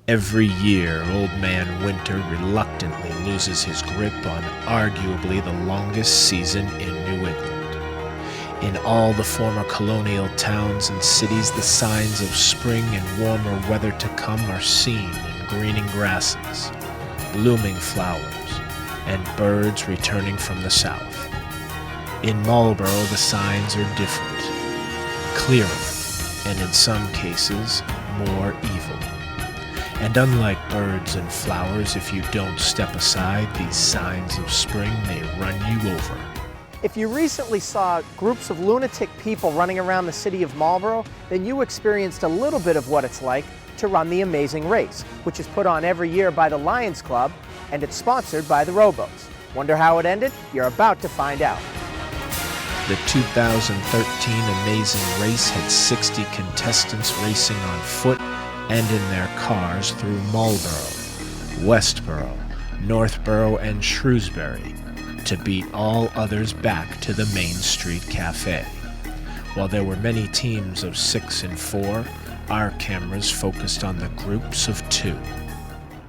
Every year, Old Man Winter reluctantly loses his grip on arguably the longest season in New England. In all the former colonial towns and cities, the signs of spring and warmer weather to come are seen in greening grasses, blooming flowers, and birds returning from the south. In Marlborough, the signs are different, clearer, and in some cases, more evil. And unlike birds and flowers, if you don't step aside, these signs of spring may run you over. If you recently saw groups of lunatic people running around the city of Marlborough, then you experienced a little bit of what it's like to run the Amazing Race, which is put on every year by the Lions Club, and it's sponsored by the rowboats. Wonder how it ended? You're about to find out. The 2013 Amazing Race had 60 contestants racing on foot and in their cars through Marlborough, Westborough, Northborough, and Shrewsbury to beat all others back to the Main Street Cafe. While there were many teams of 6 and 4, our cameras focused on the groups of 2.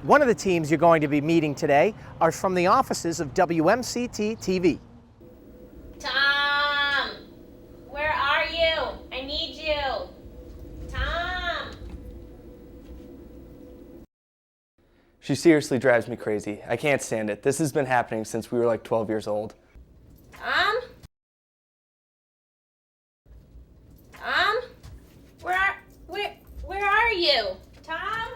One of the teams you're going to be meeting today are from the offices of WMCT TV. Tom! Where are you? I need you! Tom! She seriously drives me crazy. I can't stand it. This has been happening since we were like 12 years old. Tom? Tom? Where are you? Tom?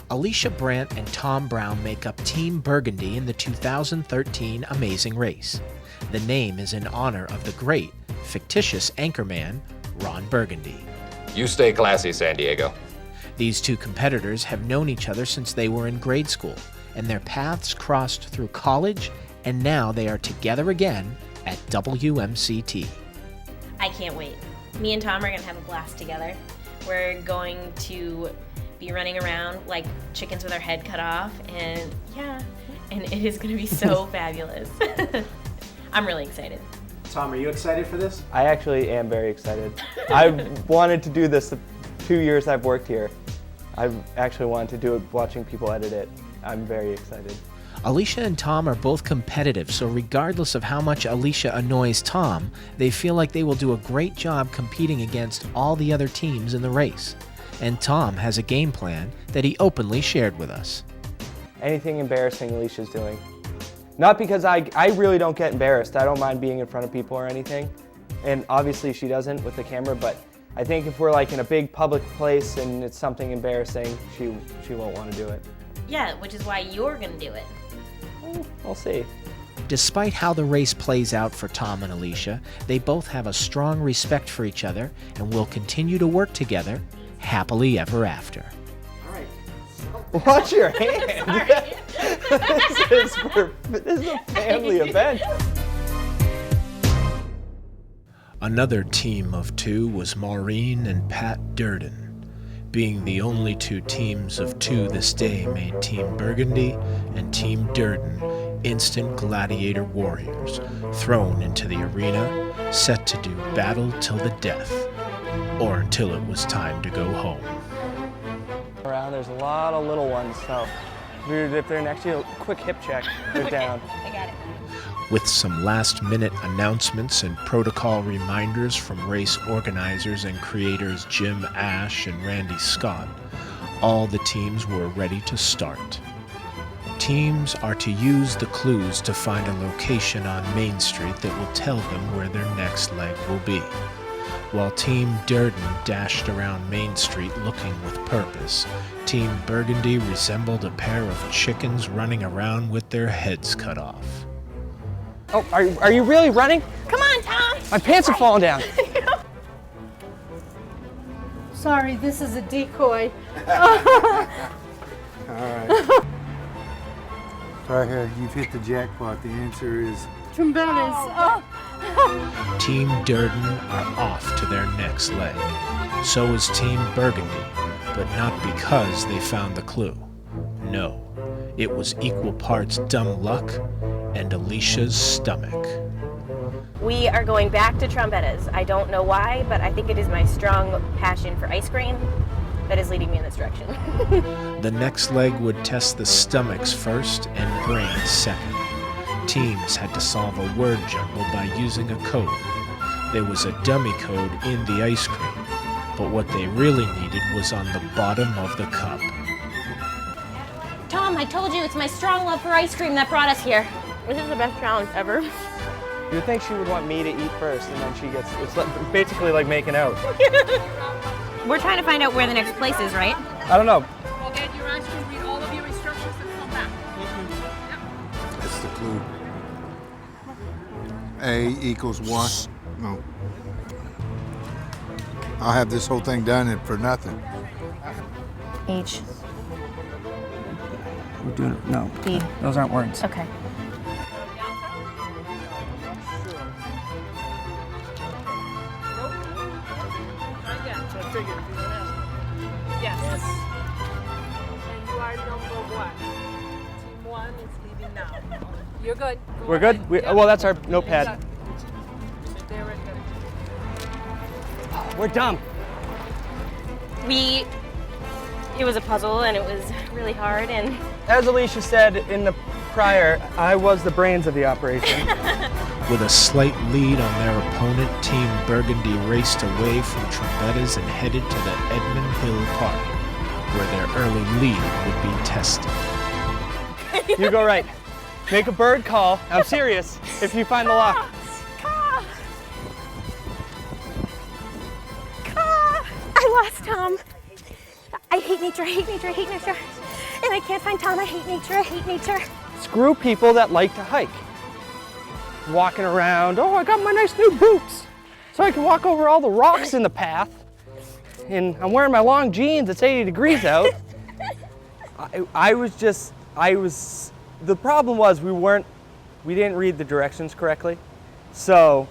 Alicia Brandt and Tom Brown make up Team Burgundy in the 2013 Amazing Race. The name is in honor of the great, fictitious anchorman, Ron Burgundy. You stay classy, San Diego. These two competitors have known each other since they were in grade school, and their paths crossed through college, and now they are together again at WMCT. I can't wait. Me and Tom are going to have a blast together. We're going to be running around like chickens with our head cut off, and it is going to be so fabulous. I'm really excited. Tom, are you excited for this? I actually am very excited. I've wanted to do this the 2 years I've worked here. I've actually wanted to do it watching people edit it. I'm very excited. Alicia and Tom are both competitive, so regardless of how much Alicia annoys Tom, they feel like they will do a great job competing against all the other teams in the race. And Tom has a game plan that he openly shared with us. Anything embarrassing Alicia's doing. Not because I really don't get embarrassed. I don't mind being in front of people or anything. And obviously she doesn't with the camera, but I think if we're like in a big public place and it's something embarrassing, she won't want to do it. Yeah, which is why you're going to do it. We'll see. Despite how the race plays out for Tom and Alicia, they both have a strong respect for each other and will continue to work together happily ever after. All right. Watch your hand. This is a family event. Another team of 2 was Maureen and Pat Durden. Being the only 2 teams of 2 this day made Team Burgundy and Team Durden instant gladiator warriors, thrown into the arena, set to do battle till the death, or until it was time to go home. Around, there's a lot of little ones, so if they're next to you, quick hip check, they're down. I got it. With some last-minute announcements and protocol reminders from race organizers and creators Jim Ash and Randy Scott, all the teams were ready to start. Teams are to use the clues to find a location on Main Street that will tell them where their next leg will be. While Team Durden dashed around Main Street looking with purpose, Team Burgundy resembled a pair of chickens running around with their heads cut off. Oh, are you really running? Come on, Tom! My pants are falling down. Sorry, this is a decoy. All right. Sorry, you've hit the jackpot. The answer is Trombones. Oh. Team Durden are off to their next leg. So is Team Burgundy, but not because they found the clue. No, it was equal parts dumb luck and Alicia's stomach. We are going back to Trombetta's. I don't know why, but I think it is my strong passion for ice cream that is leading me in this direction. The next leg would test the stomachs first and brains second. Teams had to solve a word jumble by using a code. There was a dummy code in the ice cream, but what they really needed was on the bottom of the cup. Tom, I told you it's my strong love for ice cream that brought us here. This is the best challenge ever. You would think she would want me to eat first, and then she gets, it's basically like making out. We're trying to find out where the next place is, right? I don't know. Go get your ice cream, read all of your instructions, and come back. That's the clue. A equals 1. No. I'll have this whole thing done for nothing. H. We're doing it. No. B. Those aren't words. Okay. Yes. And you are number 1. Team 1 is leaving now. You're good. Go We're ahead. good? Yep. Well, that's our notepad. They're ready. We're dumb. It was a puzzle and it was really hard and As Alicia said in the prior, I was the brains of the operation. With a slight lead on their opponent, Team Burgundy raced away from Trombetta's and headed to the Edmund Hill Park, where their early lead would be tested. You go right. Make a bird call. I'm serious. If you find the lock. I lost Tom. I hate nature, I hate nature, I hate nature. And I can't find Tom. I hate nature, I hate nature. Screw people that like to hike. Walking around, oh, I got my nice new boots. So I can walk over all the rocks in the path. And I'm wearing my long jeans, it's 80 degrees out. The problem was we didn't read the directions correctly. So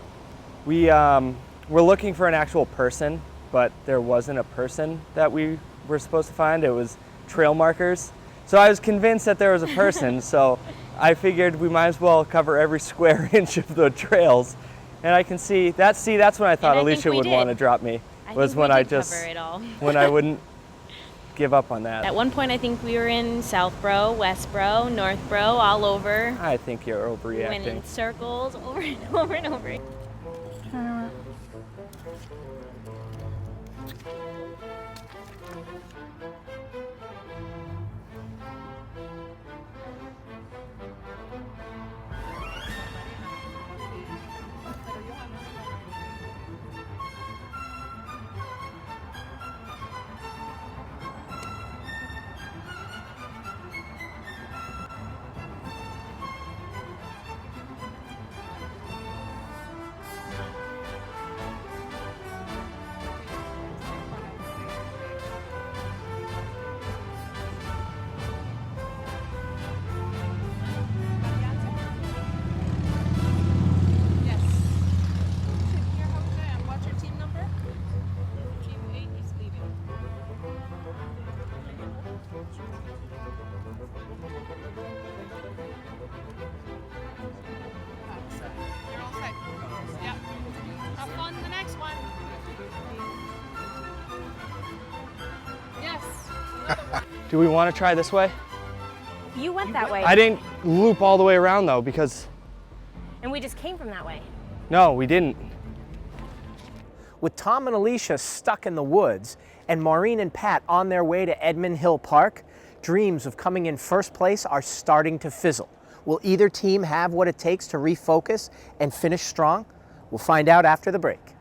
we were looking for an actual person, but there wasn't a person that we were supposed to find. It was trail markers. So I was convinced that there was a person, so I figured we might as well cover every square inch of the trails. And I can see, that's when I thought Alicia would want to drop me, was when I just, cover it all. when I wouldn't give up on that. At one point, I think we were in Southborough, Westborough, Northborough, all over. I think you're We went in overreacting. circles over and over and over. Yes. Here, Jose, and what's your team number? Team 8 is leaving. You're all set. Yep. Have fun the next one. Yes. Do we want to try this way? You went that way. I didn't loop all the way around though, because, And we just came from that way. no, we didn't. With Tom and Alicia stuck in the woods and Maureen and Pat on their way to Edmund Hill Park, dreams of coming in first place are starting to fizzle. Will either team have what it takes to refocus and finish strong? We'll find out after the break.